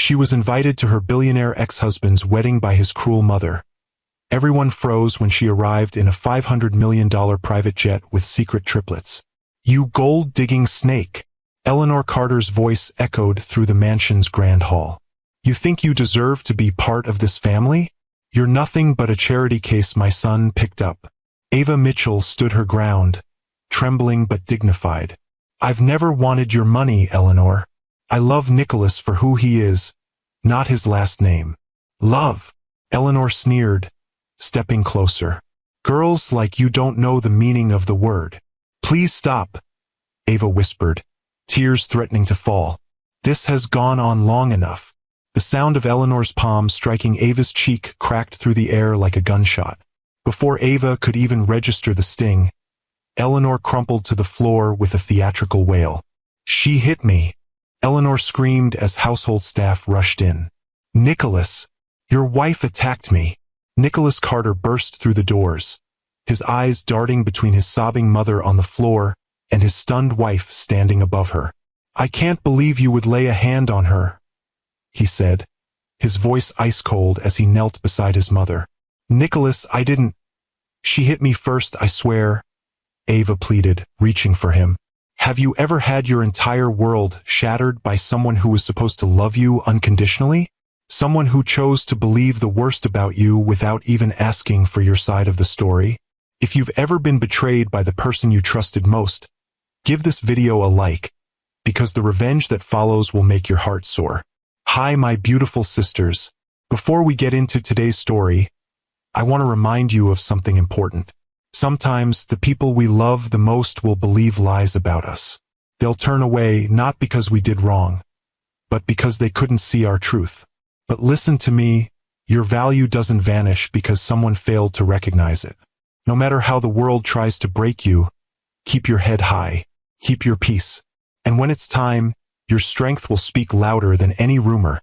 She was invited to her billionaire ex-husband's wedding by his cruel mother. Everyone froze when she arrived in a $500 million private jet with secret triplets. "You gold-digging snake!" Eleanor Carter's voice echoed through the mansion's grand hall. "You think you deserve to be part of this family? You're nothing but a charity case my son picked up." Ava Mitchell stood her ground, trembling but dignified. "I've never wanted your money, Eleanor. I love Nicholas for who he is, not his last name." "Love?" Eleanor sneered, stepping closer. "Girls like you don't know the meaning of the word." "Please stop," Ava whispered, tears threatening to fall. "This has gone on long enough." The sound of Eleanor's palm striking Ava's cheek cracked through the air like a gunshot. Before Ava could even register the sting, Eleanor crumpled to the floor with a theatrical wail. "She hit me!" Eleanor screamed as household staff rushed in. "Nicholas! Your wife attacked me!" Nicholas Carter burst through the doors, his eyes darting between his sobbing mother on the floor and his stunned wife standing above her. "I can't believe you would lay a hand on her," he said, his voice ice-cold as he knelt beside his mother. "Nicholas, I didn't. She hit me first, I swear," Ava pleaded, reaching for him. "Have you ever had your entire world shattered by someone who was supposed to love you unconditionally? Someone who chose to believe the worst about you without even asking for your side of the story? If you've ever been betrayed by the person you trusted most, give this video a like, because the revenge that follows will make your heart soar. Hi, my beautiful sisters. Before we get into today's story, I want to remind you of something important. Sometimes the people we love the most will believe lies about us. They'll turn away not because we did wrong, but because they couldn't see our truth. But listen to me, your value doesn't vanish because someone failed to recognize it. No matter how the world tries to break you, keep your head high, keep your peace. And when it's time, your strength will speak louder than any rumor,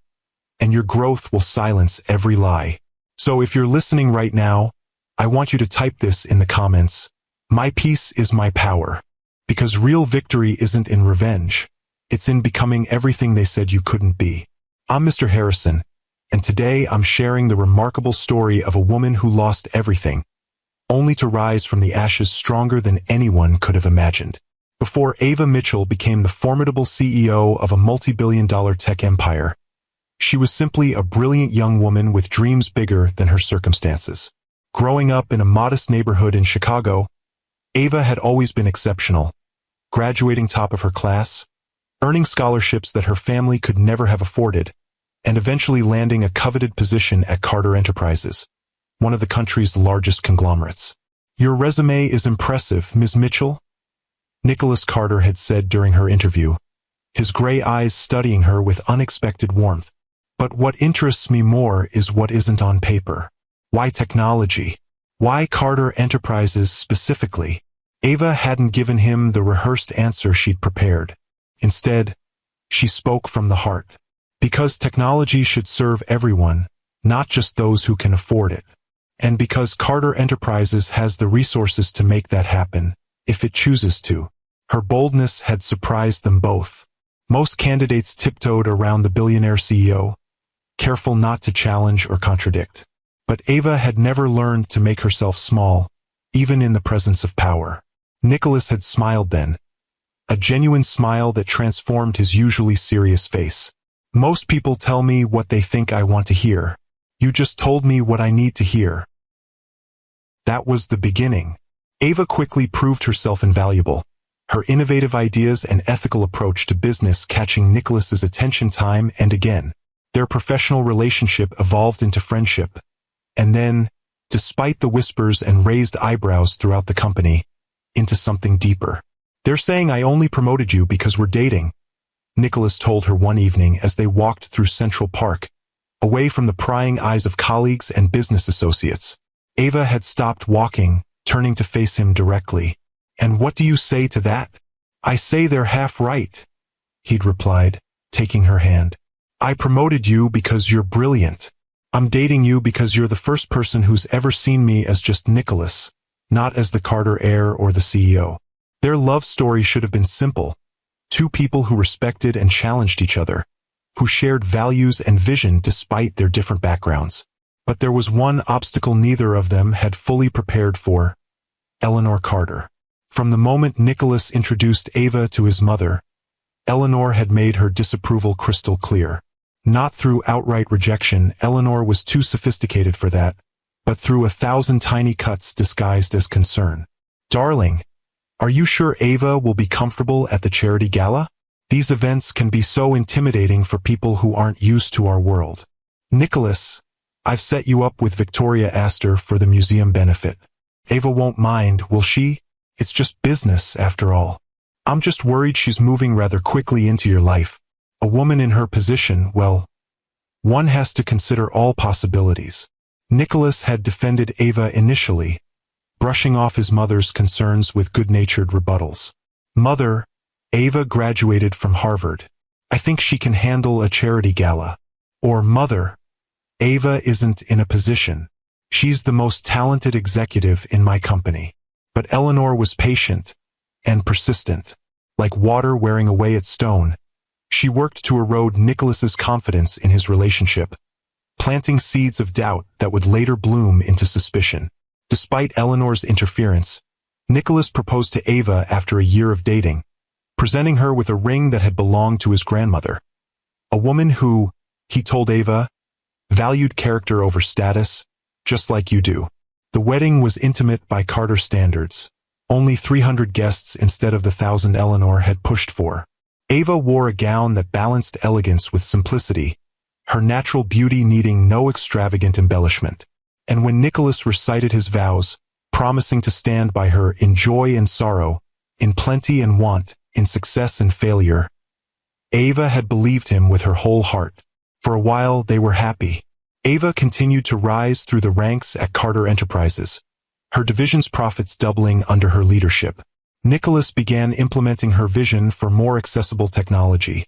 and your growth will silence every lie. So if you're listening right now, I want you to type this in the comments. My peace is my power. Because real victory isn't in revenge. It's in becoming everything they said you couldn't be. I'm Mr. Harrison, and today I'm sharing the remarkable story of a woman who lost everything, only to rise from the ashes stronger than anyone could have imagined. Before Ava Mitchell became the formidable CEO of a multi-billion-dollar tech empire, she was simply a brilliant young woman with dreams bigger than her circumstances. Growing up in a modest neighborhood in Chicago, Ava had always been exceptional, graduating top of her class, earning scholarships that her family could never have afforded, and eventually landing a coveted position at Carter Enterprises, one of the country's largest conglomerates. "Your resume is impressive, Ms. Mitchell," Nicholas Carter had said during her interview, his gray eyes studying her with unexpected warmth. "But what interests me more is what isn't on paper. Why technology? Why Carter Enterprises specifically?" Ava hadn't given him the rehearsed answer she'd prepared. Instead, she spoke from the heart. Because technology should serve everyone, not just those who can afford it. And because Carter Enterprises has the resources to make that happen, if it chooses to. Her boldness had surprised them both. Most candidates tiptoed around the billionaire CEO, careful not to challenge or contradict. But Ava had never learned to make herself small, even in the presence of power. Nicholas had smiled then, a genuine smile that transformed his usually serious face. "Most people tell me what they think I want to hear. You just told me what I need to hear." That was the beginning. Ava quickly proved herself invaluable, her innovative ideas and ethical approach to business catching Nicholas's attention time and again. Their professional relationship evolved into friendship, and then, despite the whispers and raised eyebrows throughout the company, into something deeper. "They're saying I only promoted you because we're dating," Nicholas told her one evening as they walked through Central Park, away from the prying eyes of colleagues and business associates. Ava had stopped walking, turning to face him directly. "And what do you say to that?" "I say they're half right," he'd replied, taking her hand. "I promoted you because you're brilliant. I'm dating you because you're the first person who's ever seen me as just Nicholas, not as the Carter heir or the CEO." Their love story should have been simple. Two people who respected and challenged each other, who shared values and vision despite their different backgrounds. But there was one obstacle neither of them had fully prepared for: Eleanor Carter. From the moment Nicholas introduced Ava to his mother, Eleanor had made her disapproval crystal clear. Not through outright rejection, Eleanor was too sophisticated for that, but through 1,000 tiny cuts disguised as concern. "Darling, are you sure Ava will be comfortable at the charity gala? These events can be so intimidating for people who aren't used to our world. Nicholas, I've set you up with Victoria Astor for the museum benefit. Ava won't mind, will she? It's just business, after all. I'm just worried she's moving rather quickly into your life. A woman in her position, well, one has to consider all possibilities." Nicholas had defended Ava initially, brushing off his mother's concerns with good-natured rebuttals. "Mother, Ava graduated from Harvard. I think she can handle a charity gala." Or, "Mother, Ava isn't in a position. She's the most talented executive in my company." But Eleanor was patient and persistent. Like water wearing away at stone, she worked to erode Nicholas's confidence in his relationship, planting seeds of doubt that would later bloom into suspicion. Despite Eleanor's interference, Nicholas proposed to Ava after a year of dating, presenting her with a ring that had belonged to his grandmother. A woman who, he told Ava, valued character over status, just like you do. The wedding was intimate by Carter standards, only 300 guests instead of the 1,000 Eleanor had pushed for. Ava wore a gown that balanced elegance with simplicity, her natural beauty needing no extravagant embellishment. And when Nicholas recited his vows, promising to stand by her in joy and sorrow, in plenty and want, in success and failure, Ava had believed him with her whole heart. For a while they were happy. Ava continued to rise through the ranks at Carter Enterprises, her division's profits doubling under her leadership. Nicholas began implementing her vision for more accessible technology,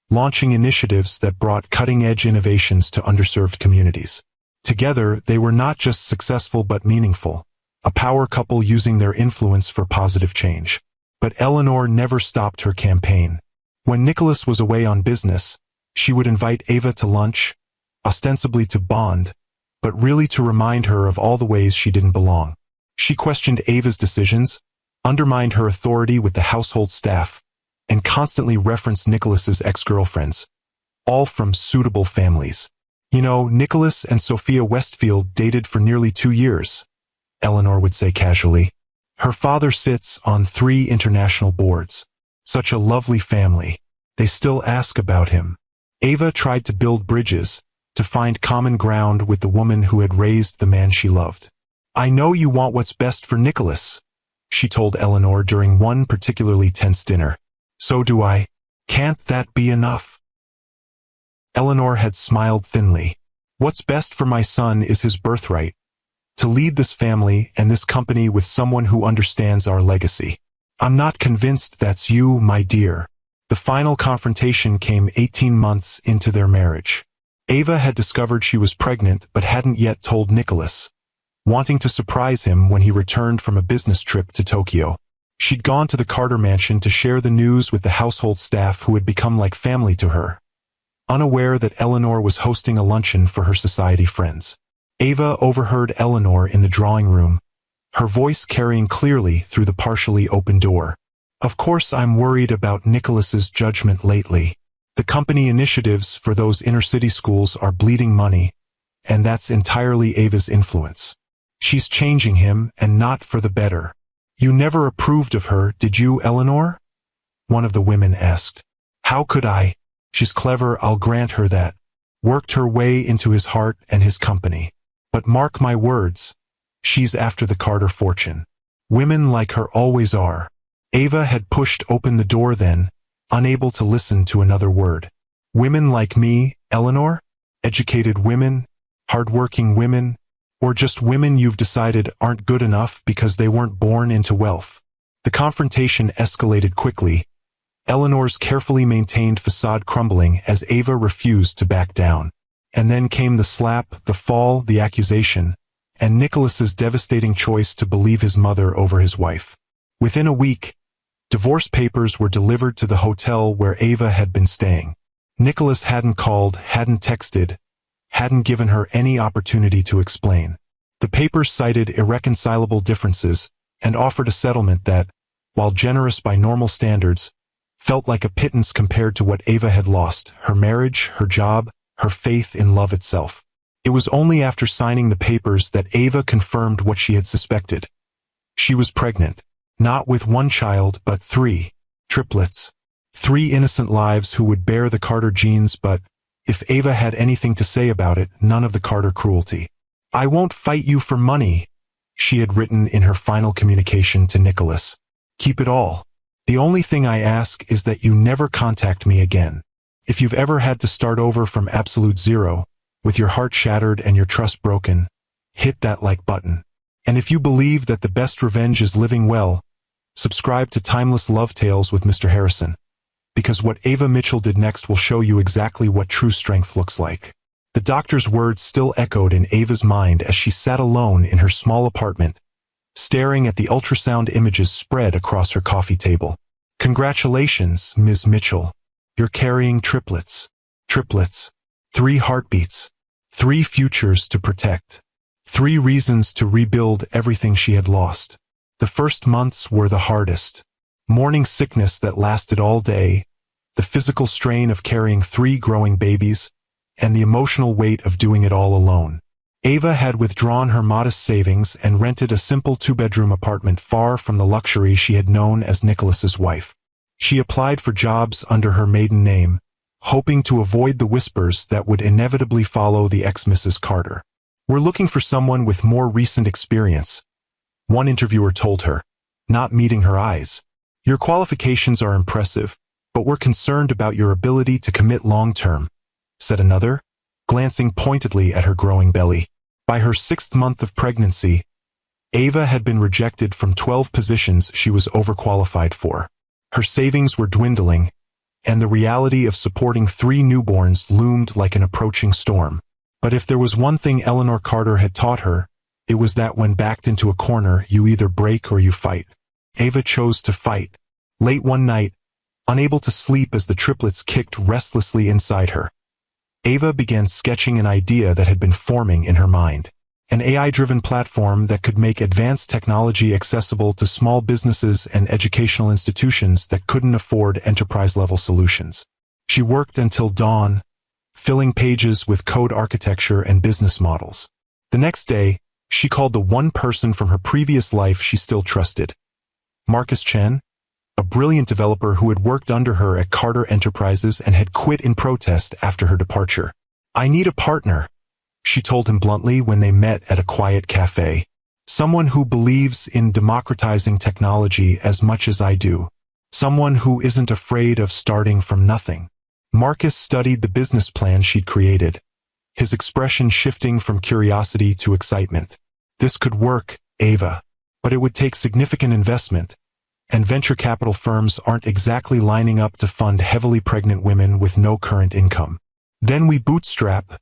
launching initiatives that brought cutting-edge innovations to underserved communities. Together, they were not just successful but meaningful, a power couple using their influence for positive change. But Eleanor never stopped her campaign. When Nicholas was away on business, she would invite Ava to lunch, ostensibly to bond, but really to remind her of all the ways she didn't belong. She questioned Ava's decisions, undermined her authority with the household staff, and constantly referenced Nicholas's ex-girlfriends, all from suitable families. "You know, Nicholas and Sophia Westfield dated for nearly 2 years, Eleanor would say casually. "Her father sits on 3 international boards. Such a lovely family. They still ask about him." Ava tried to build bridges, to find common ground with the woman who had raised the man she loved. "I know you want what's best for Nicholas," she told Eleanor during one particularly tense dinner. "So do I. Can't that be enough?" Eleanor had smiled thinly. "What's best for my son is his birthright. To lead this family and this company with someone who understands our legacy. I'm not convinced that's you, my dear." The final confrontation came 18 months into their marriage. Ava had discovered she was pregnant but hadn't yet told Nicholas, wanting to surprise him when he returned from a business trip to Tokyo. She'd gone to the Carter mansion to share the news with the household staff who had become like family to her, unaware that Eleanor was hosting a luncheon for her society friends. Ava overheard Eleanor in the drawing room, her voice carrying clearly through the partially open door. "Of course I'm worried about Nicholas's judgment lately. The company initiatives for those inner-city schools are bleeding money, and that's entirely Ava's influence. She's changing him, and not for the better." "You never approved of her, did you, Eleanor?" one of the women asked. "How could I? She's clever, I'll grant her that. Worked her way into his heart and his company. But mark my words, she's after the Carter fortune. Women like her always are." Ava had pushed open the door then, unable to listen to another word. "Women like me, Eleanor? Educated women? Hardworking women? Or just women you've decided aren't good enough because they weren't born into wealth?" The confrontation escalated quickly, Eleanor's carefully maintained facade crumbling as Ava refused to back down. And then came the slap, the fall, the accusation, and Nicholas's devastating choice to believe his mother over his wife. Within a week, divorce papers were delivered to the hotel where Ava had been staying. Nicholas hadn't called, hadn't texted, hadn't given her any opportunity to explain. The papers cited irreconcilable differences and offered a settlement that, while generous by normal standards, felt like a pittance compared to what Ava had lost: her marriage, her job, her faith in love itself. It was only after signing the papers that Ava confirmed what she had suspected. She was pregnant, not with one child, but 3 triplets. 3 innocent lives who would bear the Carter genes, but if Ava had anything to say about it, none of the Carter cruelty. "I won't fight you for money," she had written in her final communication to Nicholas. "Keep it all. The only thing I ask is that you never contact me again. If you've ever had to start over from absolute zero, with your heart shattered and your trust broken, hit that like button. And if you believe that the best revenge is living well, subscribe to Timeless Love Tales with Mr. Harrison. Because what Ava Mitchell did next will show you exactly what true strength looks like." The doctor's words still echoed in Ava's mind as she sat alone in her small apartment, staring at the ultrasound images spread across her coffee table. "Congratulations, Ms. Mitchell. You're carrying triplets. Triplets. 3 heartbeats. 3 futures to protect. 3 reasons to rebuild everything she had lost." The first months were the hardest. Morning sickness that lasted all day, the physical strain of carrying 3 growing babies, and the emotional weight of doing it all alone. Ava had withdrawn her modest savings and rented a simple 2-bedroom apartment far from the luxury she had known as Nicholas's wife. She applied for jobs under her maiden name, hoping to avoid the whispers that would inevitably follow the ex-Mrs. Carter. "We're looking for someone with more recent experience," one interviewer told her, not meeting her eyes. "Your qualifications are impressive, but we're concerned about your ability to commit long-term," said another, glancing pointedly at her growing belly. By her 6th month of pregnancy, Ava had been rejected from 12 positions she was overqualified for. Her savings were dwindling, and the reality of supporting 3 newborns loomed like an approaching storm. But if there was one thing Eleanor Carter had taught her, it was that when backed into a corner, you either break or you fight. Ava chose to fight. Late one night, unable to sleep as the triplets kicked restlessly inside her, Ava began sketching an idea that had been forming in her mind. An AI-driven platform that could make advanced technology accessible to small businesses and educational institutions that couldn't afford enterprise-level solutions. She worked until dawn, filling pages with code architecture and business models. The next day, she called the one person from her previous life she still trusted: Marcus Chen, a brilliant developer who had worked under her at Carter Enterprises and had quit in protest after her departure. "I need a partner," she told him bluntly when they met at a quiet cafe. "Someone who believes in democratizing technology as much as I do. Someone who isn't afraid of starting from nothing." Marcus studied the business plan she'd created, his expression shifting from curiosity to excitement. "This could work, Ava, but it would take significant investment, and venture capital firms aren't exactly lining up to fund heavily pregnant women with no current income." "Then we bootstrap,"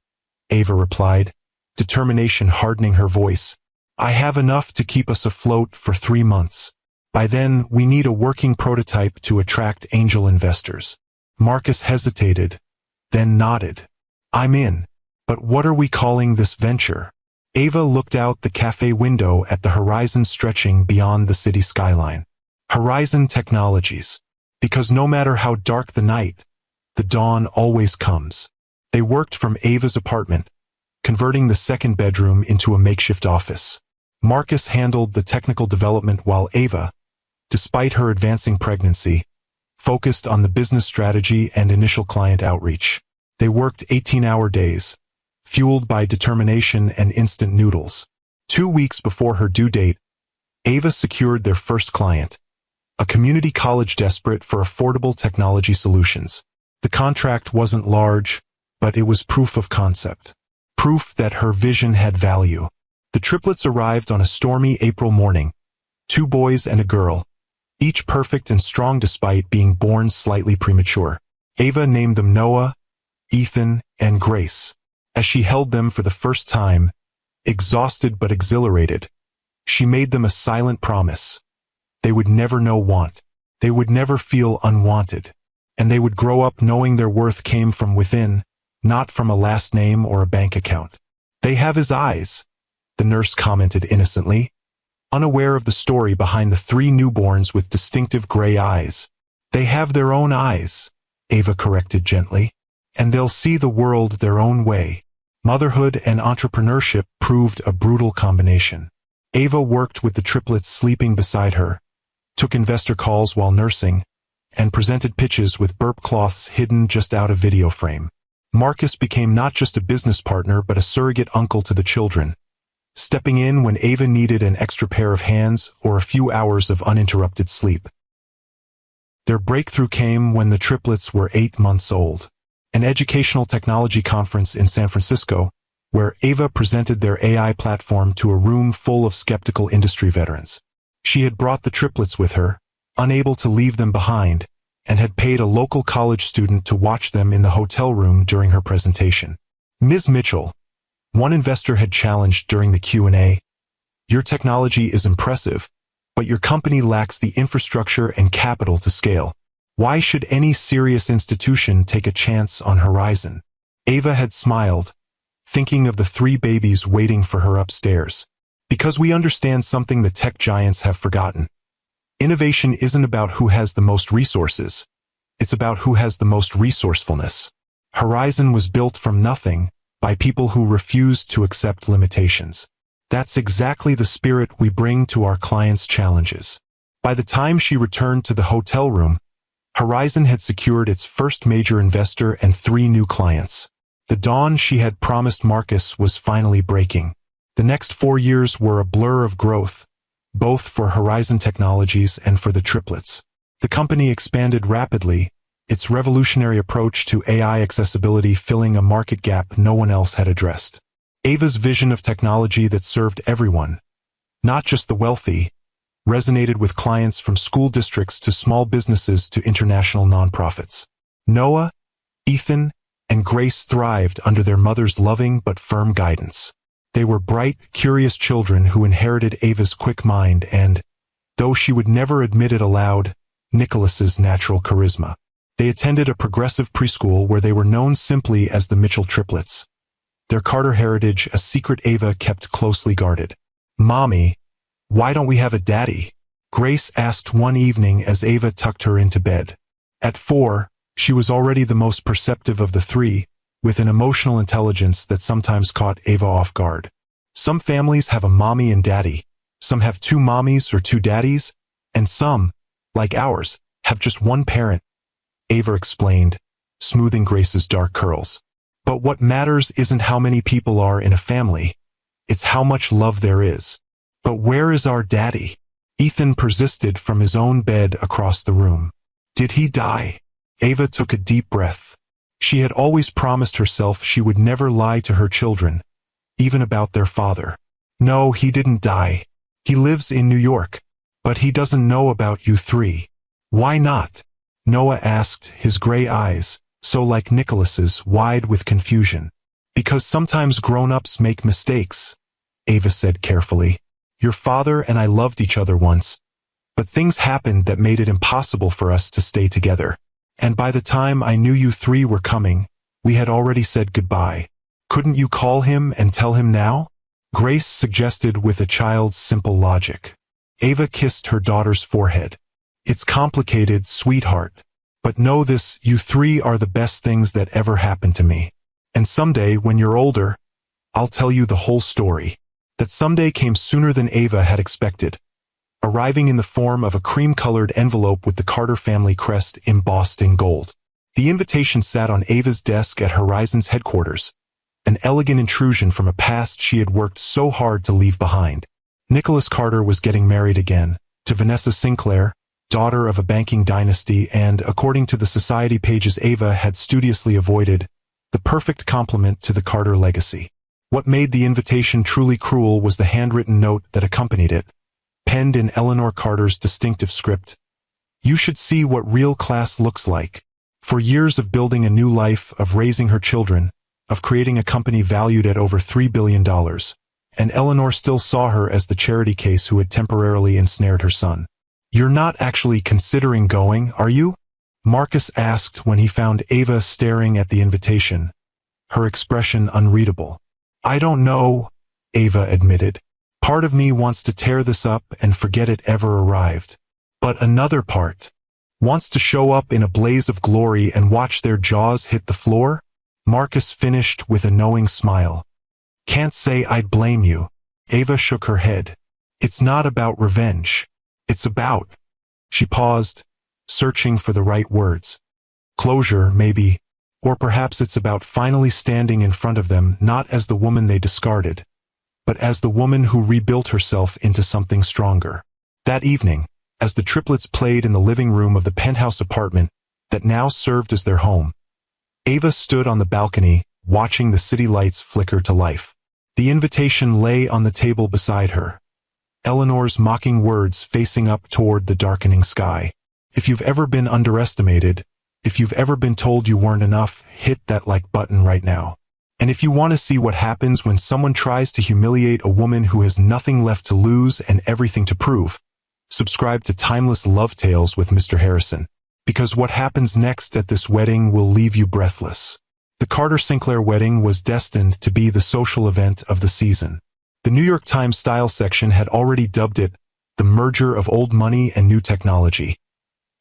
Ava replied, determination hardening her voice. "I have enough to keep us afloat for 3 months. By then, we need a working prototype to attract angel investors." Marcus hesitated, then nodded. "I'm in. But what are we calling this venture?" Ava looked out the cafe window at the horizon stretching beyond the city skyline. Horizon Technologies. Because no matter how dark the night, the dawn always comes. They worked from Ava's apartment, converting the 2nd bedroom into a makeshift office. Marcus handled the technical development while Ava, despite her advancing pregnancy, focused on the business strategy and initial client outreach. They worked 18-hour days, fueled by determination and instant noodles. 2 weeks before her due date, Ava secured their first client, a community college desperate for affordable technology solutions. The contract wasn't large, but it was proof of concept. Proof that her vision had value. The triplets arrived on a stormy April morning, 2 boys and a girl, each perfect and strong despite being born slightly premature. Ava named them Noah, Ethan, and Grace. As she held them for the first time, exhausted but exhilarated, she made them a silent promise. They would never know want. They would never feel unwanted. and they would grow up knowing their worth came from within, not from a last name or a bank account. They have his eyes, the nurse commented innocently, unaware of the story behind the 3 newborns with distinctive gray eyes. They have their own eyes, Ava corrected gently, and they'll see the world their own way. Motherhood and entrepreneurship proved a brutal combination. Ava worked with the triplets sleeping beside her, took investor calls while nursing, and presented pitches with burp cloths hidden just out of video frame. Marcus became not just a business partner but a surrogate uncle to the children, stepping in when Ava needed an extra pair of hands or a few hours of uninterrupted sleep. Their breakthrough came when the triplets were 8 months old. An educational technology conference in San Francisco, where Ava presented their AI platform to a room full of skeptical industry veterans. She had brought the triplets with her, unable to leave them behind, and had paid a local college student to watch them in the hotel room during her presentation. Ms. Mitchell, one investor had challenged during the Q&A, "Your technology is impressive, but your company lacks the infrastructure and capital to scale. Why should any serious institution take a chance on Horizon?" Ava had smiled, thinking of the 3 babies waiting for her upstairs. "Because we understand something the tech giants have forgotten. Innovation isn't about who has the most resources. It's about who has the most resourcefulness. Horizon was built from nothing, by people who refused to accept limitations. That's exactly the spirit we bring to our clients' challenges." By the time she returned to the hotel room, Horizon had secured its first major investor and 3 new clients. The dawn she had promised Marcus was finally breaking. The next 4 years were a blur of growth, both for Horizon Technologies and for the triplets. The company expanded rapidly, its revolutionary approach to AI accessibility filling a market gap no one else had addressed. Ava's vision of technology that served everyone, not just the wealthy, resonated with clients from school districts to small businesses to international nonprofits. Noah, Ethan, and Grace thrived under their mother's loving but firm guidance. They were bright, curious children who inherited Ava's quick mind and, though she would never admit it aloud, Nicholas's natural charisma. They attended a progressive preschool where they were known simply as the Mitchell triplets. Their Carter heritage a secret Ava kept closely guarded. "Mommy, why don't we have a daddy?" Grace asked one evening as Ava tucked her into bed. At 4, she was already the most perceptive of the 3, with an emotional intelligence that sometimes caught Ava off guard. "Some families have a mommy and daddy, some have 2 mommies or 2 daddies, and some, like ours, have just one parent," Ava explained, smoothing Grace's dark curls. "But what matters isn't how many people are in a family, it's how much love there is." "But where is our daddy?" Ethan persisted from his own bed across the room. "Did he die?" Ava took a deep breath. She had always promised herself she would never lie to her children, even about their father. "No, he didn't die. He lives in New York. But he doesn't know about you 3. "Why not?" Noah asked, his gray eyes, so like Nicholas's, wide with confusion. "Because sometimes grown-ups make mistakes," Ava said carefully. "Your father and I loved each other once, but things happened that made it impossible for us to stay together. And by the time I knew you 3 were coming, we had already said goodbye. Couldn't you call him and tell him now?" Grace suggested with a child's simple logic. Ava kissed her daughter's forehead. "It's complicated, sweetheart. But know this, you 3 are the best things that ever happened to me. And someday, when you're older, I'll tell you the whole story." That someday came sooner than Ava had expected, arriving in the form of a cream-colored envelope with the Carter family crest embossed in gold. The invitation sat on Ava's desk at Horizon's headquarters, an elegant intrusion from a past she had worked so hard to leave behind. Nicholas Carter was getting married again, to Vanessa Sinclair, daughter of a banking dynasty and, according to the society pages Ava had studiously avoided, the perfect complement to the Carter legacy. What made the invitation truly cruel was the handwritten note that accompanied it, penned in Eleanor Carter's distinctive script. "You should see what real class looks like. For years of building a new life, of raising her children, of creating a company valued at over $3 billion, and Eleanor still saw her as the charity case who had temporarily ensnared her son. You're not actually considering going, are you?" Marcus asked when he found Ava staring at the invitation, her expression unreadable. I don't know, Ava admitted. Part of me wants to tear this up and forget it ever arrived. But another part wants to show up in a blaze of glory and watch their jaws hit the floor? Marcus finished with a knowing smile. Can't say I'd blame you. Ava shook her head. It's not about revenge. It's about... She paused, searching for the right words. Closure, maybe. Or perhaps it's about finally standing in front of them not as the woman they discarded, but as the woman who rebuilt herself into something stronger. That evening, as the triplets played in the living room of the penthouse apartment that now served as their home, Ava stood on the balcony, watching the city lights flicker to life. The invitation lay on the table beside her, Eleanor's mocking words facing up toward the darkening sky. If you've ever been underestimated, if you've ever been told you weren't enough, hit that like button right now. And if you want to see what happens when someone tries to humiliate a woman who has nothing left to lose and everything to prove, subscribe to Timeless Love Tales with Mr. Harrison. Because what happens next at this wedding will leave you breathless. The Carter-Sinclair wedding was destined to be the social event of the season. The New York Times style section had already dubbed it the merger of old money and new technology,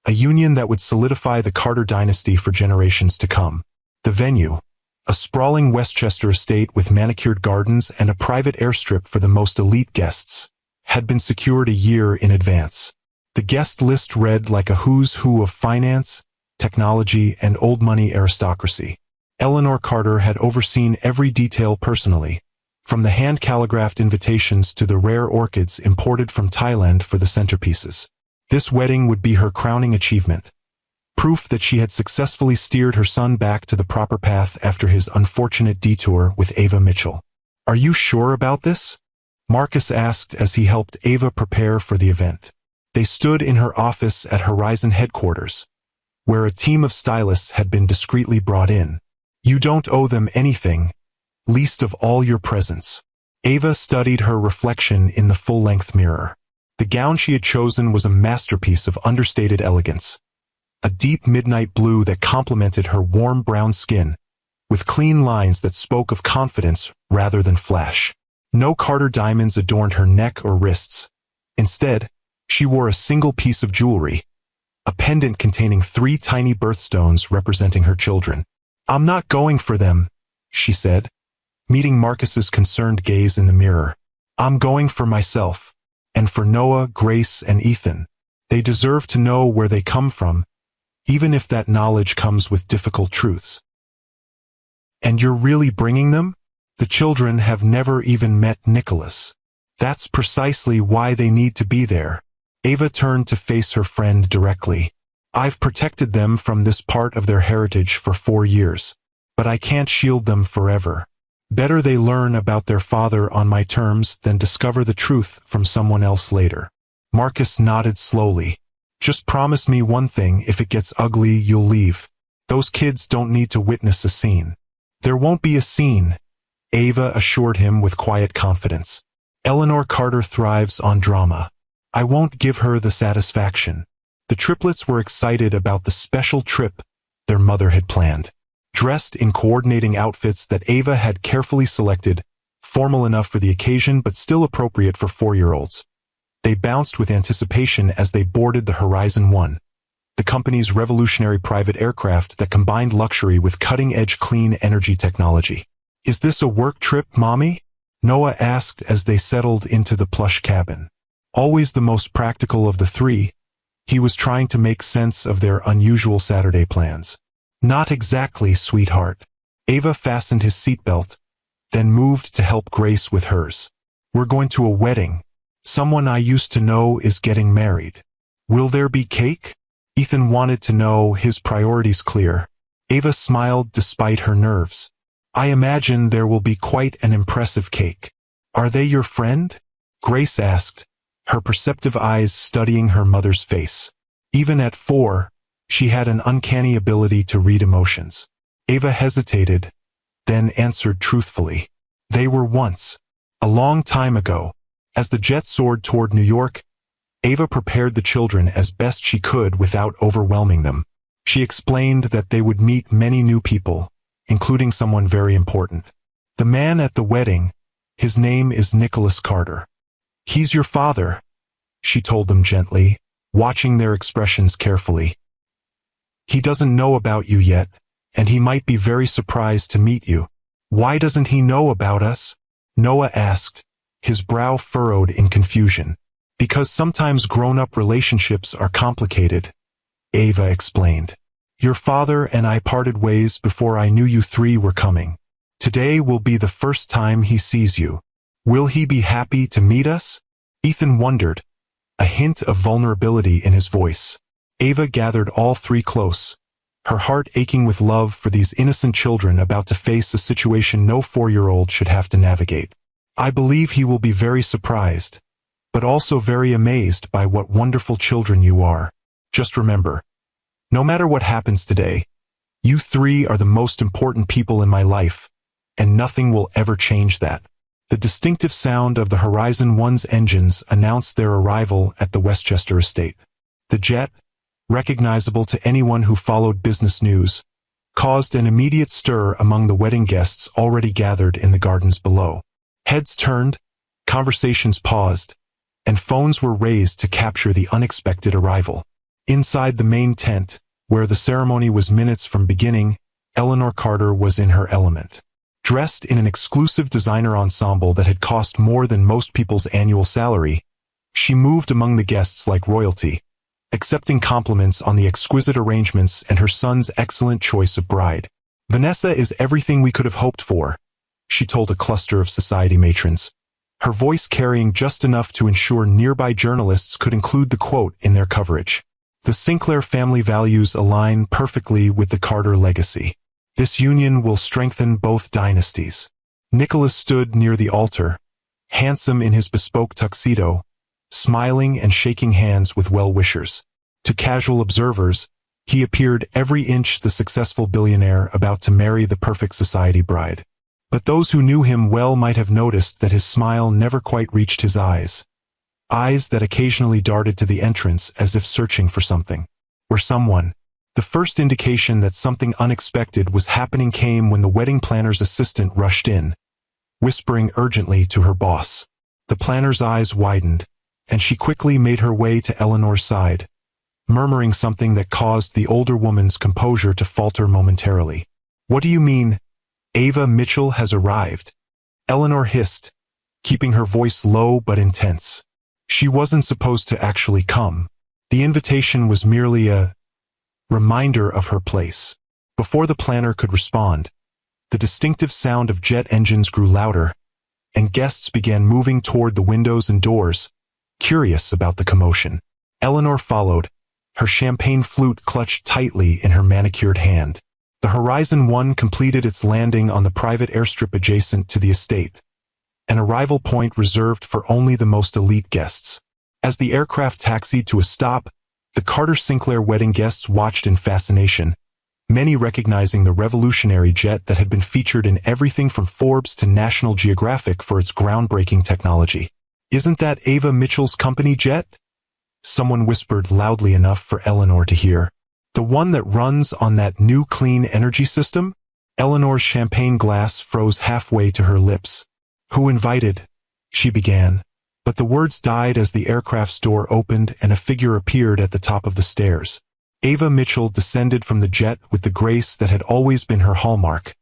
a union that would solidify the Carter dynasty for generations to come. The venue, a sprawling Westchester estate with manicured gardens and a private airstrip for the most elite guests, had been secured a year in advance. The guest list read like a who's who of finance, technology, and old money aristocracy. Eleanor Carter had overseen every detail personally, from the hand-calligraphed invitations to the rare orchids imported from Thailand for the centerpieces. This wedding would be her crowning achievement, proof that she had successfully steered her son back to the proper path after his unfortunate detour with Ava Mitchell. Are you sure about this? Marcus asked as he helped Ava prepare for the event. They stood in her office at Horizon headquarters, where a team of stylists had been discreetly brought in. You don't owe them anything, least of all your presence. Ava studied her reflection in the full-length mirror. The gown she had chosen was a masterpiece of understated elegance, a deep midnight blue that complemented her warm brown skin, with clean lines that spoke of confidence rather than flash. No Carter diamonds adorned her neck or wrists. Instead, she wore a single piece of jewelry, a pendant containing 3 tiny birthstones representing her children. I'm not going for them, she said, meeting Marcus's concerned gaze in the mirror. I'm going for myself, and for Noah, Grace, and Ethan. They deserve to know where they come from, even if that knowledge comes with difficult truths. And you're really bringing them? The children have never even met Nicholas. That's precisely why they need to be there. Ava turned to face her friend directly. I've protected them from this part of their heritage for 4 years, but I can't shield them forever. Better they learn about their father on my terms than discover the truth from someone else later. Marcus nodded slowly. Just promise me one thing: if it gets ugly, you'll leave. Those kids don't need to witness a scene. There won't be a scene, Ava assured him with quiet confidence. Eleanor Carter thrives on drama. I won't give her the satisfaction. The triplets were excited about the special trip their mother had planned. Dressed in coordinating outfits that Ava had carefully selected, formal enough for the occasion but still appropriate for 4-year-olds. They bounced with anticipation as they boarded the Horizon 1, the company's revolutionary private aircraft that combined luxury with cutting-edge clean energy technology. Is this a work trip, Mommy? Noah asked as they settled into the plush cabin. Always the most practical of the 3, he was trying to make sense of their unusual Saturday plans. Not exactly, sweetheart. Ava fastened his seatbelt, then moved to help Grace with hers. We're going to a wedding. Someone I used to know is getting married. Will there be cake? Ethan wanted to know, his priorities clear. Ava smiled despite her nerves. I imagine there will be quite an impressive cake. Are they your friend? Grace asked, her perceptive eyes studying her mother's face. Even at 4, she had an uncanny ability to read emotions. Ava hesitated, then answered truthfully. They were once. A long time ago. As the jet soared toward New York, Ava prepared the children as best she could without overwhelming them. She explained that they would meet many new people, including someone very important. The man at the wedding, his name is Nicholas Carter. He's your father, she told them gently, watching their expressions carefully. He doesn't know about you yet, and he might be very surprised to meet you. Why doesn't he know about us? Noah asked, his brow furrowed in confusion. Because sometimes grown-up relationships are complicated, Ava explained. Your father and I parted ways before I knew you three were coming. Today will be the first time he sees you. Will he be happy to meet us? Ethan wondered, a hint of vulnerability in his voice. Ava gathered all three close, her heart aching with love for these innocent children about to face a situation no 4-year-old should have to navigate. I believe he will be very surprised, but also very amazed by what wonderful children you are. Just remember, no matter what happens today, you three are the most important people in my life, and nothing will ever change that. The distinctive sound of the Horizon 1's engines announced their arrival at the Westchester estate. The jet, recognizable to anyone who followed business news, caused an immediate stir among the wedding guests already gathered in the gardens below. Heads turned, conversations paused, and phones were raised to capture the unexpected arrival. Inside the main tent, where the ceremony was minutes from beginning, Eleanor Carter was in her element. Dressed in an exclusive designer ensemble that had cost more than most people's annual salary, she moved among the guests like royalty, accepting compliments on the exquisite arrangements and her son's excellent choice of bride. Vanessa is everything we could have hoped for, she told a cluster of society matrons, her voice carrying just enough to ensure nearby journalists could include the quote in their coverage. The Sinclair family values align perfectly with the Carter legacy. This union will strengthen both dynasties. Nicholas stood near the altar, handsome in his bespoke tuxedo, smiling and shaking hands with well-wishers. To casual observers, he appeared every inch the successful billionaire about to marry the perfect society bride. But those who knew him well might have noticed that his smile never quite reached his eyes that occasionally darted to the entrance as if searching for something, or someone. The first indication that something unexpected was happening came when the wedding planner's assistant rushed in, whispering urgently to her boss. The planner's eyes widened, and she quickly made her way to Eleanor's side, murmuring something that caused the older woman's composure to falter momentarily. What do you mean, Ava Mitchell has arrived? Eleanor hissed, keeping her voice low but intense. She wasn't supposed to actually come. The invitation was merely a reminder of her place. Before the planner could respond, the distinctive sound of jet engines grew louder, and guests began moving toward the windows and doors, curious about the commotion. Eleanor followed, her champagne flute clutched tightly in her manicured hand. The Horizon 1 completed its landing on the private airstrip adjacent to the estate, an arrival point reserved for only the most elite guests. As the aircraft taxied to a stop, the Carter Sinclair wedding guests watched in fascination, many recognizing the revolutionary jet that had been featured in everything from Forbes to National Geographic for its groundbreaking technology. Isn't that Ava Mitchell's company jet? Someone whispered loudly enough for Eleanor to hear. The one that runs on that new clean energy system? Eleanor's champagne glass froze halfway to her lips. Who invited? She began, but the words died as the aircraft's door opened and a figure appeared at the top of the stairs. Ava Mitchell descended from the jet with the grace that had always been her hallmark,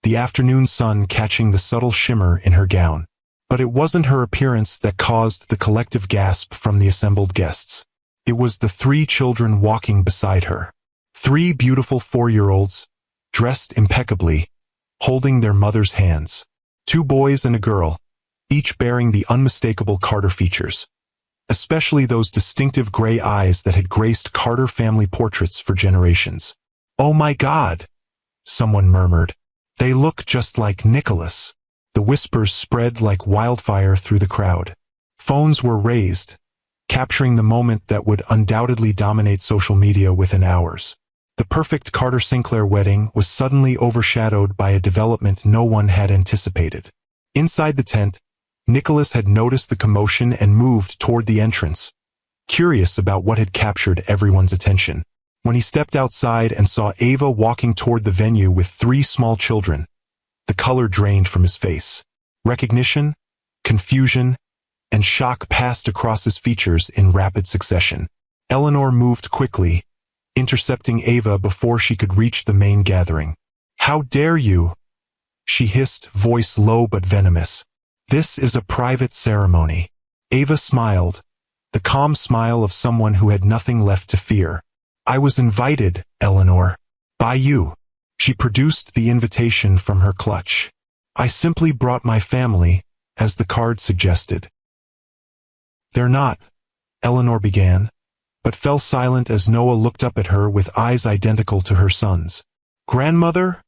the afternoon sun catching the subtle shimmer in her gown. But it wasn't her appearance that caused the collective gasp from the assembled guests. It was the three children walking beside her. 3 beautiful 4-year-olds, dressed impeccably, holding their mother's hands. 2 boys and a girl, each bearing the unmistakable Carter features, especially those distinctive gray eyes that had graced Carter family portraits for generations. "Oh my God," someone murmured. "They look just like Nicholas." The whispers spread like wildfire through the crowd. Phones were raised, capturing the moment that would undoubtedly dominate social media within hours. The perfect Carter Sinclair wedding was suddenly overshadowed by a development no one had anticipated. Inside the tent, Nicholas had noticed the commotion and moved toward the entrance, curious about what had captured everyone's attention. When he stepped outside and saw Ava walking toward the venue with 3 small children, the color drained from his face. Recognition, confusion, and shock passed across his features in rapid succession. Eleanor moved quickly, intercepting Ava before she could reach the main gathering. "How dare you?" she hissed, voice low but venomous. "This is a private ceremony." Ava smiled, the calm smile of someone who had nothing left to fear. "I was invited, Eleanor. By you." She produced the invitation from her clutch. "I simply brought my family, as the card suggested." "They're not," Eleanor began, but fell silent as Noah looked up at her with eyes identical to her son's. "Grandmother?"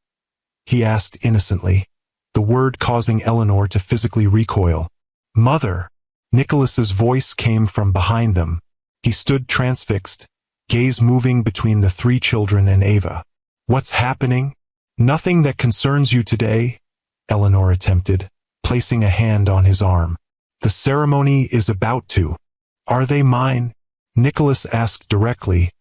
he asked innocently, the word causing Eleanor to physically recoil. "Mother." Nicholas's voice came from behind them. He stood transfixed, gaze moving between the 3 children and Ava. "What's happening?" "Nothing that concerns you today," Eleanor attempted, placing a hand on his arm. "The ceremony is about to." "Are they mine?" Nicholas asked directly,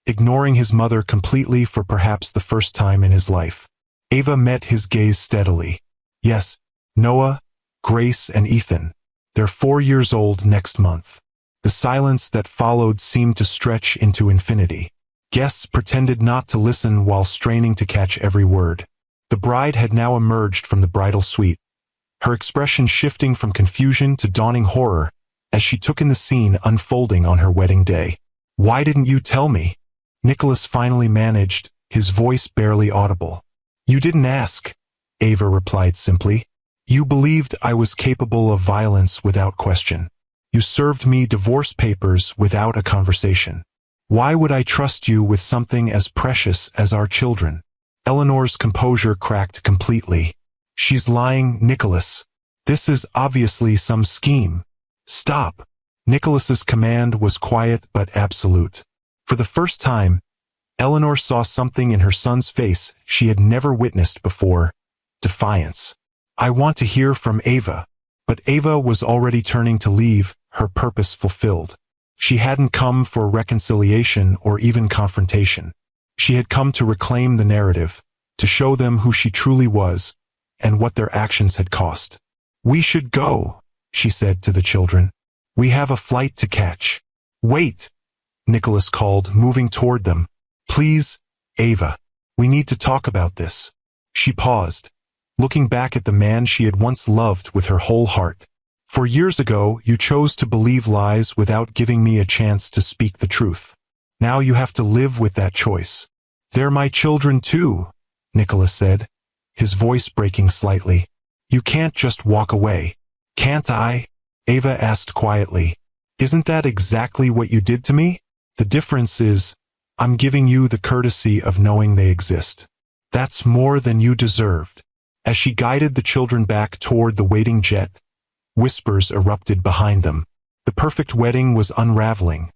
ignoring his mother completely for perhaps the first time in his life. Ava met his gaze steadily. "Yes, Noah, Grace, and Ethan. They're 4 years old next month." The silence that followed seemed to stretch into infinity. Guests pretended not to listen while straining to catch every word. The bride had now emerged from the bridal suite, her expression shifting from confusion to dawning horror as she took in the scene unfolding on her wedding day. "Why didn't you tell me?" Nicholas finally managed, his voice barely audible. "You didn't ask," Ava replied simply. "You believed I was capable of violence without question. You served me divorce papers without a conversation. Why would I trust you with something as precious as our children?" Eleanor's composure cracked completely. "She's lying, Nicholas. This is obviously some scheme." "Stop." Nicholas's command was quiet but absolute. For the first time, Eleanor saw something in her son's face she had never witnessed before: defiance. "I want to hear from Ava." But Ava was already turning to leave, her purpose fulfilled. She hadn't come for reconciliation or even confrontation. She had come to reclaim the narrative, to show them who she truly was, and what their actions had cost. "We should go," she said to the children. "We have a flight to catch." "Wait," Nicholas called, moving toward them. "Please, Ava, we need to talk about this." She paused, looking back at the man she had once loved with her whole heart. "For years ago, you chose to believe lies without giving me a chance to speak the truth. Now you have to live with that choice." "They're my children too," Nicholas said, his voice breaking slightly. "You can't just walk away." "Can't I?" Ava asked quietly. "Isn't that exactly what you did to me? The difference is, I'm giving you the courtesy of knowing they exist. That's more than you deserved." As she guided the children back toward the waiting jet, whispers erupted behind them. The perfect wedding was unraveling,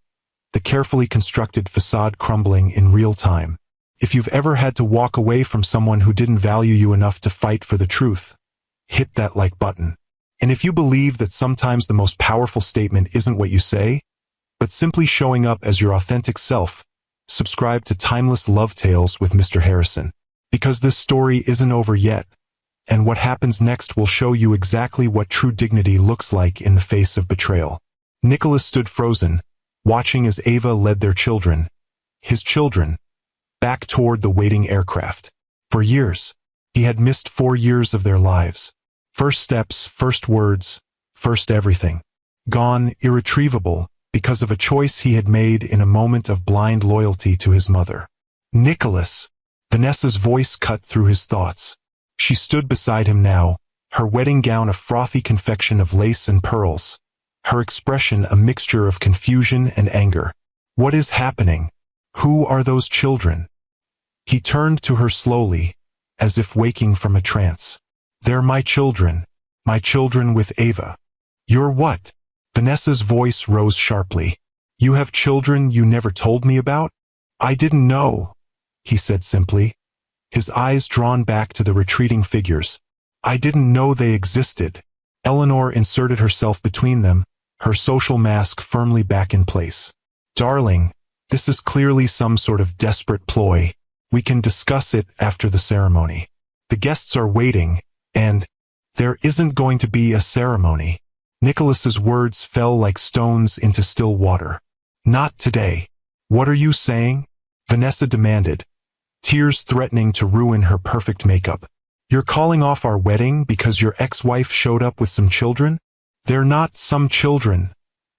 the carefully constructed facade crumbling in real time. If you've ever had to walk away from someone who didn't value you enough to fight for the truth, hit that like button. And if you believe that sometimes the most powerful statement isn't what you say, but simply showing up as your authentic self, subscribe to Timeless Love Tales with Mr. Harrison. Because this story isn't over yet, and what happens next will show you exactly what true dignity looks like in the face of betrayal. Nicholas stood frozen, watching as Ava led their children, his children, back toward the waiting aircraft. For years, he had missed 4 years of their lives. First steps, first words, first everything. Gone, irretrievable, because of a choice he had made in a moment of blind loyalty to his mother. "Nicholas!" Vanessa's voice cut through his thoughts. She stood beside him now, her wedding gown a frothy confection of lace and pearls, her expression a mixture of confusion and anger. "What is happening? Who are those children?" He turned to her slowly, as if waking from a trance. "They're my children with Ava." "You're what?" Vanessa's voice rose sharply. "You have children you never told me about?" "I didn't know," he said simply, his eyes drawn back to the retreating figures. "I didn't know they existed." Eleanor inserted herself between them, her social mask firmly back in place. "Darling," This is clearly some sort of desperate ploy. We can discuss it after the ceremony. The guests are waiting, and there isn't going to be a ceremony. Nicholas's words fell like stones into still water. Not today. What are you saying? Vanessa demanded, tears threatening to ruin her perfect makeup. You're calling off our wedding because your ex-wife showed up with some children? They're not some children,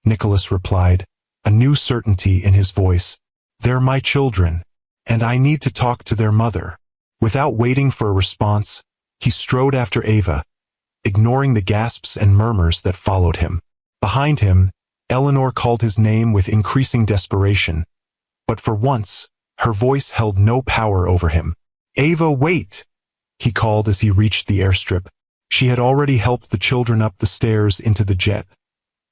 Nicholas replied, a new certainty in his voice. They're my children, and I need to talk to their mother. Without waiting for a response, he strode after Ava, ignoring the gasps and murmurs that followed him. Behind him, Eleanor called his name with increasing desperation, but for once, her voice held no power over him. Ava, wait! He called as he reached the airstrip. She had already helped the children up the stairs into the jet,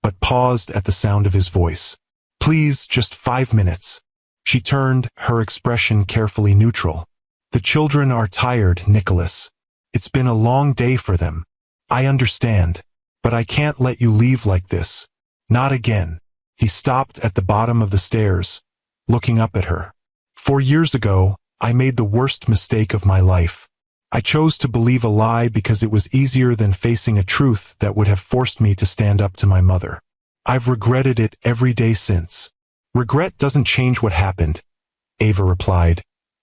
but paused at the sound of his voice. Please, just 5 minutes. She turned, her expression carefully neutral. The children are tired, Nicholas. It's been a long day for them. I understand, but I can't let you leave like this. Not again. He stopped at the bottom of the stairs, looking up at her. 4 years ago, I made the worst mistake of my life. I chose to believe a lie because it was easier than facing a truth that would have forced me to stand up to my mother. I've regretted it every day since. Regret doesn't change what happened, Ava replied,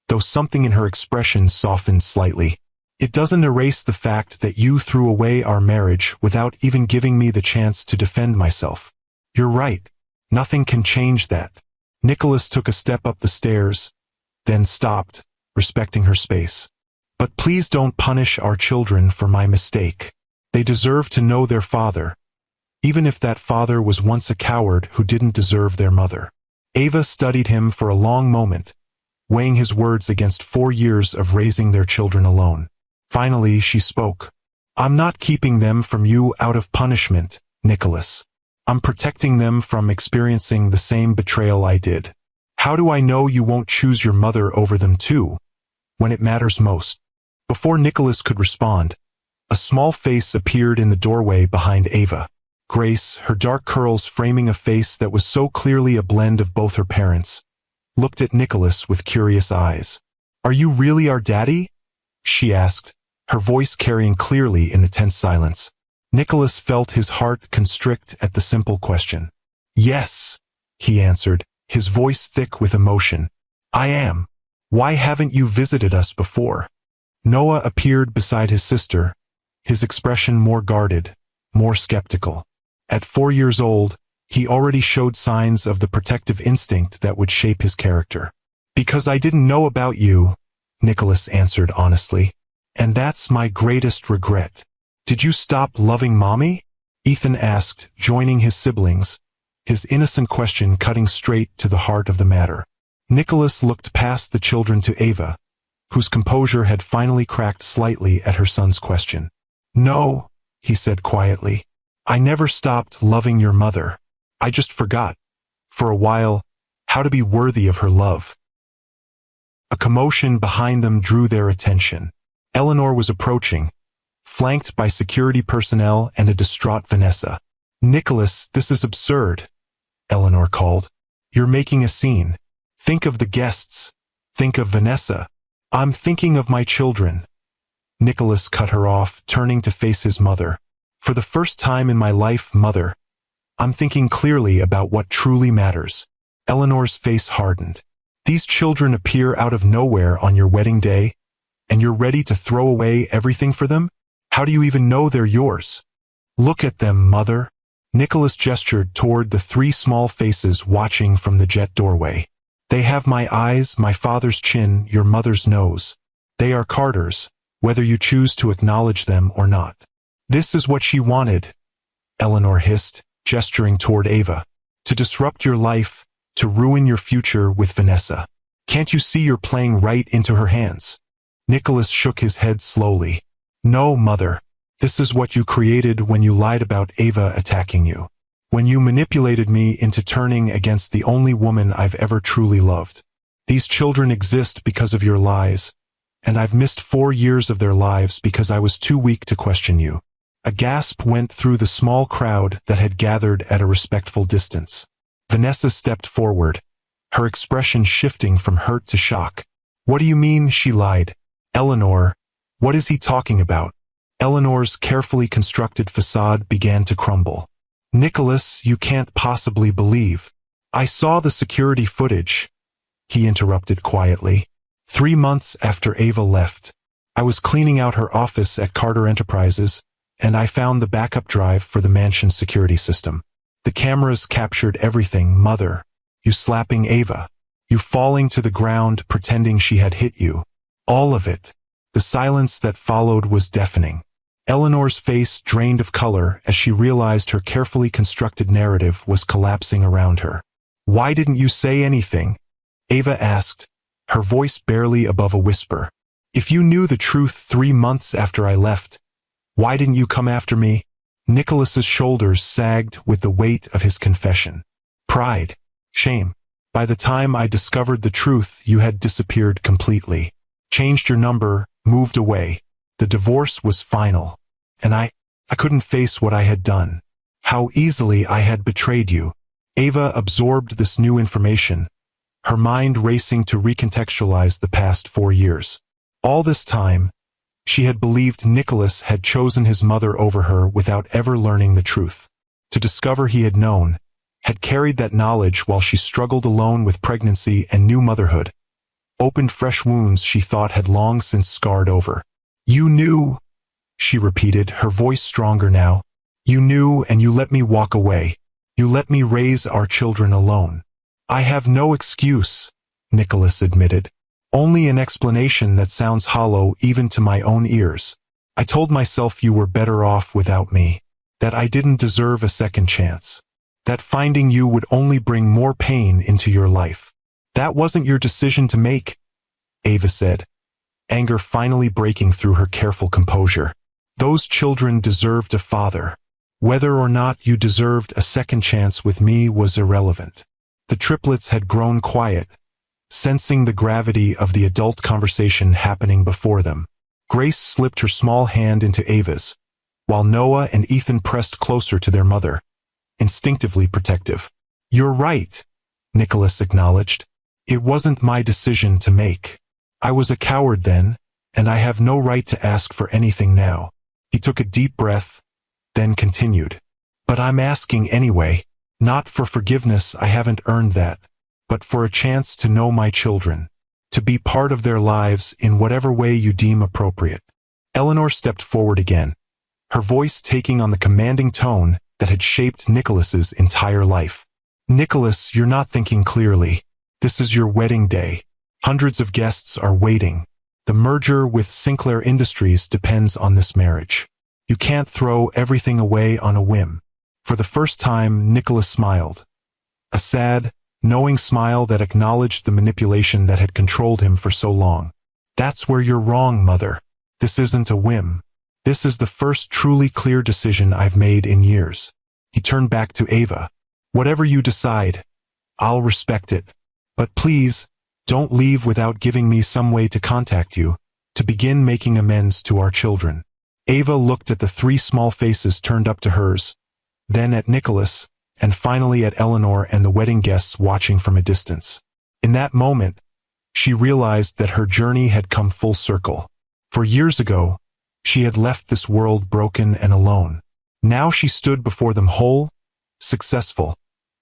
though something in her expression softened slightly. It doesn't erase the fact that you threw away our marriage without even giving me the chance to defend myself. You're right. Nothing can change that. Nicholas took a step up the stairs, then stopped, respecting her space. But please don't punish our children for my mistake. They deserve to know their father, even if that father was once a coward who didn't deserve their mother. Ava studied him for a long moment, weighing his words against 4 years of raising their children alone. Finally, she spoke. I'm not keeping them from you out of punishment, Nicholas. I'm protecting them from experiencing the same betrayal I did. How do I know you won't choose your mother over them too, when it matters most? Before Nicholas could respond, a small face appeared in the doorway behind Ava. Grace, her dark curls framing a face that was so clearly a blend of both her parents, looked at Nicholas with curious eyes. Are you really our daddy? She asked, her voice carrying clearly in the tense silence. Nicholas felt his heart constrict at the simple question. Yes, he answered, his voice thick with emotion. I am. Why haven't you visited us before? Noah appeared beside his sister, his expression more guarded, more skeptical. At 4 years old, he already showed signs of the protective instinct that would shape his character. Because I didn't know about you, Nicholas answered honestly. And that's my greatest regret. Did you stop loving Mommy? Ethan asked, joining his siblings, his innocent question cutting straight to the heart of the matter. Nicholas looked past the children to Ava, whose composure had finally cracked slightly at her son's question. No, he said quietly. I never stopped loving your mother. I just forgot, for a while, how to be worthy of her love. A commotion behind them drew their attention. Eleanor was approaching, flanked by security personnel and a distraught Vanessa. Nicholas, this is absurd, Eleanor called. You're making a scene. Think of the guests. Think of Vanessa. I'm thinking of my children. Nicholas cut her off, turning to face his mother. For the first time in my life, Mother, I'm thinking clearly about what truly matters. Eleanor's face hardened. These children appear out of nowhere on your wedding day, and you're ready to throw away everything for them? How do you even know they're yours? Look at them, Mother. Nicholas gestured toward the 3 small faces watching from the jet doorway. They have my eyes, my father's chin, your mother's nose. They are Carter's, whether you choose to acknowledge them or not. This is what she wanted, Eleanor hissed, gesturing toward Ava. To disrupt your life, to ruin your future with Vanessa. Can't you see you're playing right into her hands? Nicholas shook his head slowly. No, Mother. This is what you created when you lied about Ava attacking you. When you manipulated me into turning against the only woman I've ever truly loved. These children exist because of your lies, and I've missed 4 years of their lives because I was too weak to question you. A gasp went through the small crowd that had gathered at a respectful distance. Vanessa stepped forward, her expression shifting from hurt to shock. "What do you mean?" she lied. "Eleanor, what is he talking about?" Eleanor's carefully constructed facade began to crumble. "Nicholas, you can't possibly believe. I saw the security footage," he interrupted quietly. 3 months after Ava left, I was cleaning out her office at Carter Enterprises, and I found the backup drive for the mansion's security system. The cameras captured everything, Mother. You slapping Ava. You falling to the ground pretending she had hit you. All of it. The silence that followed was deafening. Eleanor's face drained of color as she realized her carefully constructed narrative was collapsing around her. "Why didn't you say anything?" Ava asked, her voice barely above a whisper. "If you knew the truth 3 months after I left, why didn't you come after me?" Nicholas's shoulders sagged with the weight of his confession. "Pride. Shame. By the time I discovered the truth, you had disappeared completely. Changed your number, moved away. The divorce was final. And I couldn't face what I had done. How easily I had betrayed you." Ava absorbed this new information, her mind racing to recontextualize the past 4 years. All this time, she had believed Nicholas had chosen his mother over her without ever learning the truth. To discover he had known, had carried that knowledge while she struggled alone with pregnancy and new motherhood, opened fresh wounds she thought had long since scarred over. "You knew," she repeated, her voice stronger now. "You knew, and you let me walk away. You let me raise our children alone." "I have no excuse," Nicholas admitted. "Only an explanation that sounds hollow even to my own ears. I told myself you were better off without me, that I didn't deserve a second chance, that finding you would only bring more pain into your life." "That wasn't your decision to make," Ava said, anger finally breaking through her careful composure. "Those children deserved a father. Whether or not you deserved a second chance with me was irrelevant." The triplets had grown quiet, sensing the gravity of the adult conversation happening before them. Grace slipped her small hand into Ava's, while Noah and Ethan pressed closer to their mother, instinctively protective. "You're right," Nicholas acknowledged. "It wasn't my decision to make. I was a coward then, and I have no right to ask for anything now." He took a deep breath, then continued. "But I'm asking anyway. Not for forgiveness, I haven't earned that, but for a chance to know my children, to be part of their lives in whatever way you deem appropriate." Eleanor stepped forward again, her voice taking on the commanding tone that had shaped Nicholas's entire life. "Nicholas, you're not thinking clearly. This is your wedding day. Hundreds of guests are waiting. The merger with Sinclair Industries depends on this marriage. You can't throw everything away on a whim." For the first time, Nicholas smiled. A sad, knowing smile that acknowledged the manipulation that had controlled him for so long. "That's where you're wrong, Mother. This isn't a whim. This is the first truly clear decision I've made in years." He turned back to Ava. "Whatever you decide, I'll respect it. But please, don't leave without giving me some way to contact you, to begin making amends to our children." Ava looked at the 3 small faces turned up to hers, then at Nicholas, and finally at Eleanor and the wedding guests watching from a distance. In that moment, she realized that her journey had come full circle. For years ago, she had left this world broken and alone. Now she stood before them whole, successful,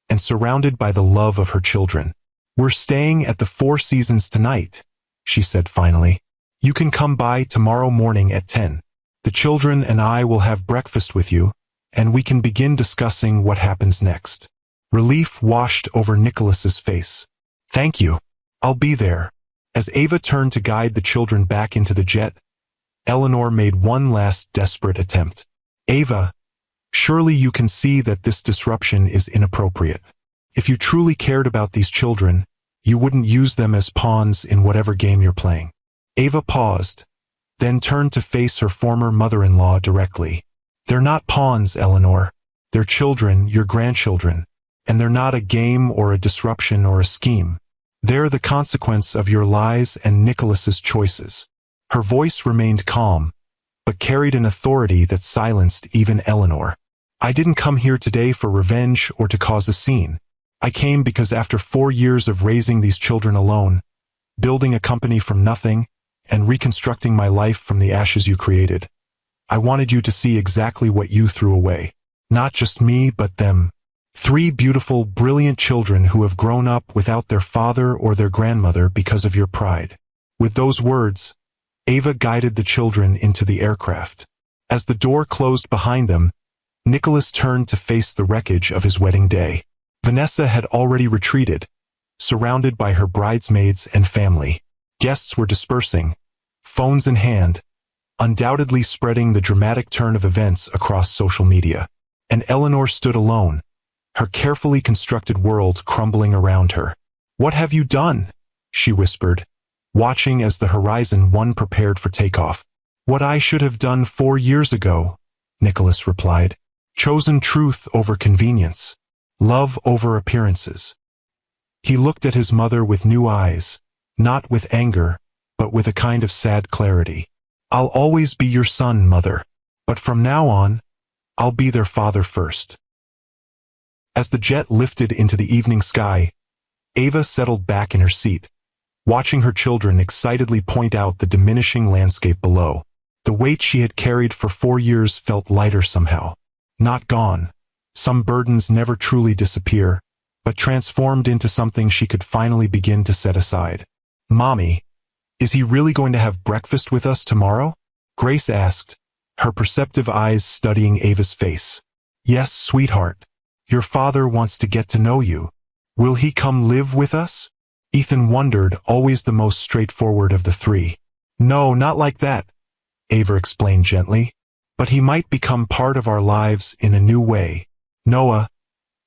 and surrounded by the love of her children. "We're staying at the 4 Seasons tonight," she said finally. "You can come by tomorrow morning at 10. The children and I will have breakfast with you, and we can begin discussing what happens next." Relief washed over Nicholas's face. "Thank you. I'll be there." As Ava turned to guide the children back into the jet, Eleanor made one last desperate attempt. "Ava, surely you can see that this disruption is inappropriate. If you truly cared about these children, you wouldn't use them as pawns in whatever game you're playing." Ava paused, then turned to face her former mother-in-law directly. "They're not pawns, Eleanor. They're children, your grandchildren, and they're not a game or a disruption or a scheme. They're the consequence of your lies and Nicholas's choices." Her voice remained calm, but carried an authority that silenced even Eleanor. "I didn't come here today for revenge or to cause a scene. I came because after 4 years of raising these children alone, building a company from nothing, and reconstructing my life from the ashes you created, I wanted you to see exactly what you threw away. Not just me, but them. 3 beautiful, brilliant children who have grown up without their father or their grandmother because of your pride. With those words, Ava guided the children into the aircraft. As the door closed behind them, Nicholas turned to face the wreckage of his wedding day. Vanessa had already retreated, surrounded by her bridesmaids and family. Guests were dispersing, phones in hand, undoubtedly spreading the dramatic turn of events across social media. And Eleanor stood alone, her carefully constructed world crumbling around her. "What have you done?" she whispered, watching as the Horizon 1 prepared for takeoff. "What I should have done 4 years ago," Nicholas replied. "Chosen truth over convenience, love over appearances." He looked at his mother with new eyes, not with anger, but with a kind of sad clarity. "I'll always be your son, Mother, but from now on, I'll be their father first." As the jet lifted into the evening sky, Ava settled back in her seat, watching her children excitedly point out the diminishing landscape below. The weight she had carried for 4 years felt lighter somehow. Not gone. Some burdens never truly disappear, but transformed into something she could finally begin to set aside. "Mommy, is he really going to have breakfast with us tomorrow?" Grace asked, her perceptive eyes studying Ava's face. "Yes, sweetheart. Your father wants to get to know you. Will he come live with us?" Ethan wondered, always the most straightforward of the 3. "No, not like that," Ava explained gently. "But he might become part of our lives in a new way." Noah,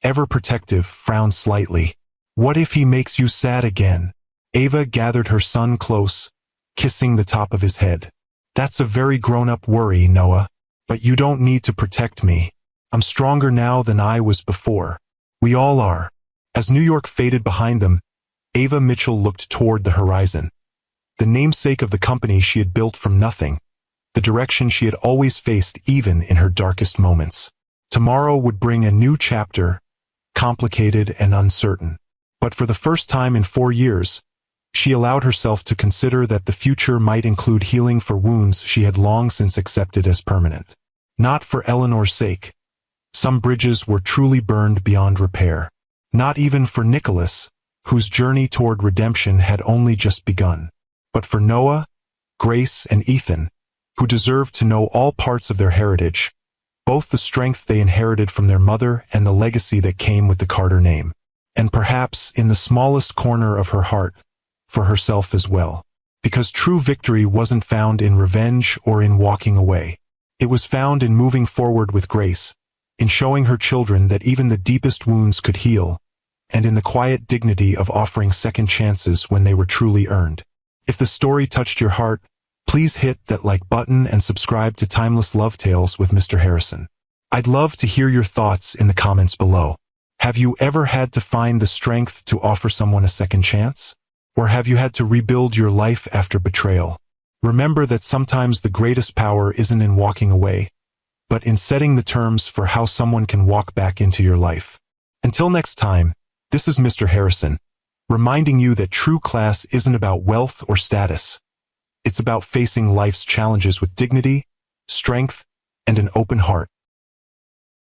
ever protective, frowned slightly. "What if he makes you sad again?" Ava gathered her son close, kissing the top of his head. "That's a very grown-up worry, Noah. But you don't need to protect me. I'm stronger now than I was before. We all are." As New York faded behind them, Ava Mitchell looked toward the horizon. The namesake of the company she had built from nothing, the direction she had always faced even in her darkest moments. Tomorrow would bring a new chapter, complicated and uncertain. But for the first time in 4 years, she allowed herself to consider that the future might include healing for wounds she had long since accepted as permanent. Not for Eleanor's sake. Some bridges were truly burned beyond repair. Not even for Nicholas, whose journey toward redemption had only just begun. But for Noah, Grace, and Ethan, who deserved to know all parts of their heritage, both the strength they inherited from their mother and the legacy that came with the Carter name. And perhaps, in the smallest corner of her heart, for herself as well. Because true victory wasn't found in revenge or in walking away. It was found in moving forward with grace, in showing her children that even the deepest wounds could heal, and in the quiet dignity of offering second chances when they were truly earned. If the story touched your heart, please hit that like button and subscribe to Timeless Love Tales with Mr. Harrison. I'd love to hear your thoughts in the comments below. Have you ever had to find the strength to offer someone a second chance? Or have you had to rebuild your life after betrayal? Remember that sometimes the greatest power isn't in walking away, but in setting the terms for how someone can walk back into your life. Until next time, this is Mr. Harrison, reminding you that true class isn't about wealth or status. It's about facing life's challenges with dignity, strength, and an open heart.